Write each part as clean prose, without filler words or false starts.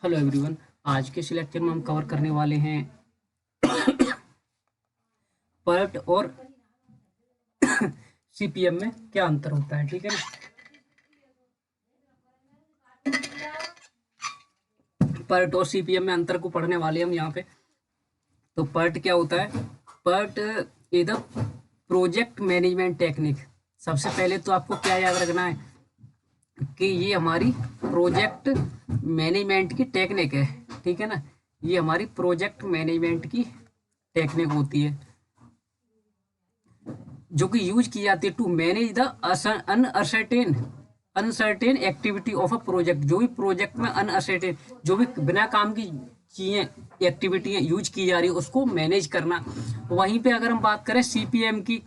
Hello everyone. आज के इस लेक्चर में हम कवर करने वाले हैं पर्ट और सीपीएम में क्या अंतर होता है। ठीक है ना। पर्ट और सीपीएम में अंतर को पढ़ने वाले हम यहाँ पे। तो पर्ट क्या होता है? PERT is the project management technique. सबसे पहले तो आपको क्या याद रखना है कि ये हमारी प्रोजेक्ट मैनेजमेंट की टेक्निक है। ठीक है ना। ये हमारी प्रोजेक्ट मैनेजमेंट की टेक्निक होती है जो कि यूज की जाती है to manage the uncertain activity of a project. जो भी प्रोजेक्ट में अनअसर्टेन, जो भी बिना काम की चीजें एक्टिविटी यूज की जा रही है उसको मैनेज करना। वहीं पे अगर हम बात करें सीपीएम की,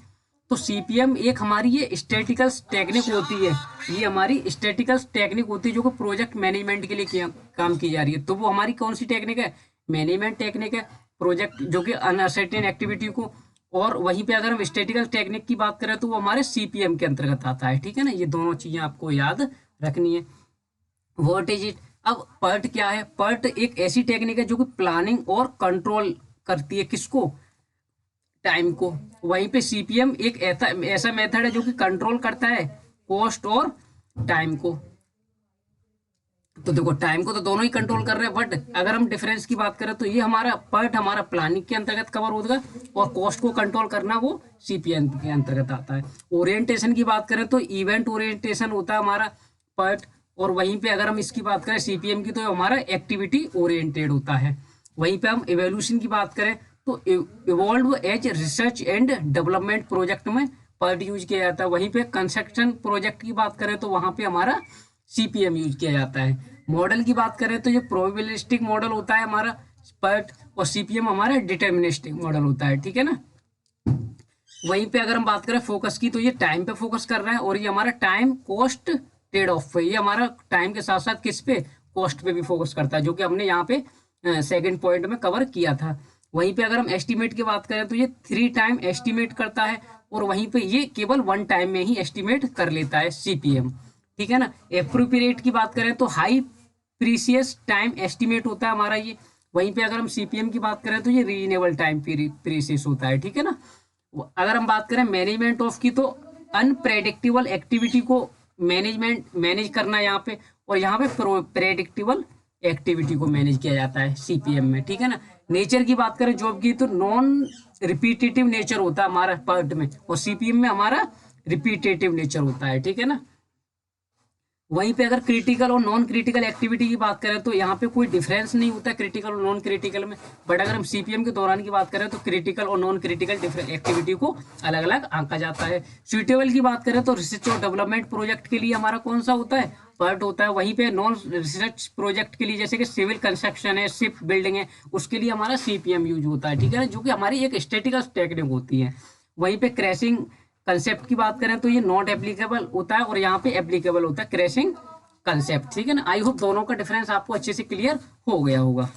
तो सीपीएम एक हमारी ये स्टैटिकल टेक्निक होती है। ये हमारी स्टैटिकल टेक्निक होती है जो कि प्रोजेक्ट मैनेजमेंट के लिए काम की जा रही है। तो वो हमारी कौन सी टेक्निक है? मैनेजमेंट टेक्निक है, प्रोजेक्ट जो कि अनसर्टेन एक्टिविटी को। और वहीं पे अगर हम स्टैटिकल टेक्निक की बात करें तो वो हमारे सीपीएम के अंतर्गत आता है। ठीक है ना। ये दोनों चीजें आपको याद रखनी है। What is it? अब पर्ट क्या है? पर्ट एक ऐसी टेक्निक है जो कि प्लानिंग और कंट्रोल करती है किसको? टाइम को। वहीं पे सीपीएम एक ऐसा मेथड है जो कि कंट्रोल करता है कॉस्ट और टाइम को। तो देखो, टाइम को तो दोनों ही कंट्रोल कर रहे हैं, बट अगर हम डिफरेंस की बात करें तो ये हमारा पर्ट हमारा प्लानिंग के अंतर्गत कवर होगा और कॉस्ट को कंट्रोल करना वो सीपीएम के अंतर्गत आता है। ओरिएंटेशन की बात करें तो इवेंट ओरिएंटेशन होता है हमारा पर्ट। और वहीं पे अगर हम इसकी बात करें सीपीएम की, तो हमारा एक्टिविटी ओरिएंटेड होता है। वहीं पे हम इवोल्यूशन की बात करें तो involve as research and development project में पर्ट यूज किया जाता है। वहीं पे कंस्ट्रक्शन प्रोजेक्ट की बात करें तो वहां पे हमारा सीपीएम यूज किया जाता है। मॉडल की बात करें तो ये प्रोबेबिलिस्टिक मॉडल होता है हमारा पर्ट, और सीपीएम हमारा डिटर्मिनिस्टिक मॉडल होता है। ठीक है ना। वहीं पे अगर हम बात करें फोकस की, तो ये टाइम पे फोकस कर रहा है और ये हमारा टाइम कॉस्ट ट्रेड ऑफ पे, ये हमारा टाइम के साथ साथ किस पे? कॉस्ट पे भी फोकस करता है, जो कि हमने यहाँ पे सेकंड पॉइंट में कवर किया था। वहीं पे अगर हम एस्टिमेट की बात करें तो ये 3 टाइम एस्टिमेट करता है, और वहीं पे ये केवल 1 टाइम में ही एस्टिमेट कर लेता है सीपीएम। ठीक है ना। एप्रोप्रिएट की बात करें तो हाई प्रीसियस टाइम एस्टिमेट होता है हमारा ये। वहीं पे अगर हम सीपीएम की बात करें तो ये रीजनेबल टाइम प्रीसियस होता है। ठीक है ना। अगर हम बात करें मैनेजमेंट ऑफ की, तो अनप्रेडिक्टेबल एक्टिविटी को मैनेज करना यहाँ पे, और यहाँ पे प्रेडिक्टेबल एक्टिविटी को मैनेज किया जाता है सीपीएम में। ठीक है ना। नेचर की बात करें जॉब की, तो नॉन रिपीटेटिव नेचर होता है हमारा पर्ट में, और सीपीएम में हमारा रिपीटेटिव नेचर होता है। ठीक है ना। वहीं पे अगर क्रिटिकल और नॉन क्रिटिकल एक्टिविटी की बात करें तो यहाँ पे कोई डिफरेंस नहीं होता है क्रिटिकल और नॉन क्रिटिकल में। बट अगर हम सीपीएम के दौरान की बात करें तो क्रिटिकल और नॉन क्रिटिकल एक्टिविटी को अलग अलग आंका जाता है। सुइटेबल की बात करें तो रिसर्च और डेवलपमेंट प्रोजेक्ट के लिए हमारा कौन सा होता है? पर्ट होता है। वहीं पे नॉन रिसर्च प्रोजेक्ट के लिए, जैसे कि सिविल कंस्ट्रक्शन है, शिप बिल्डिंग है, उसके लिए हमारा सीपीएम यूज होता है। ठीक है ना। जो कि हमारी एक स्टैटिकल टेक्निक होती है। वहीं पे क्रैशिंग कंसेप्ट की बात करें तो ये नॉट एप्लीकेबल होता है, और यहाँ पे एप्लीकेबल होता है क्रैशिंग कंसेप्ट। ठीक है ना। आई होप दोनों का डिफरेंस आपको अच्छे से क्लियर हो गया होगा।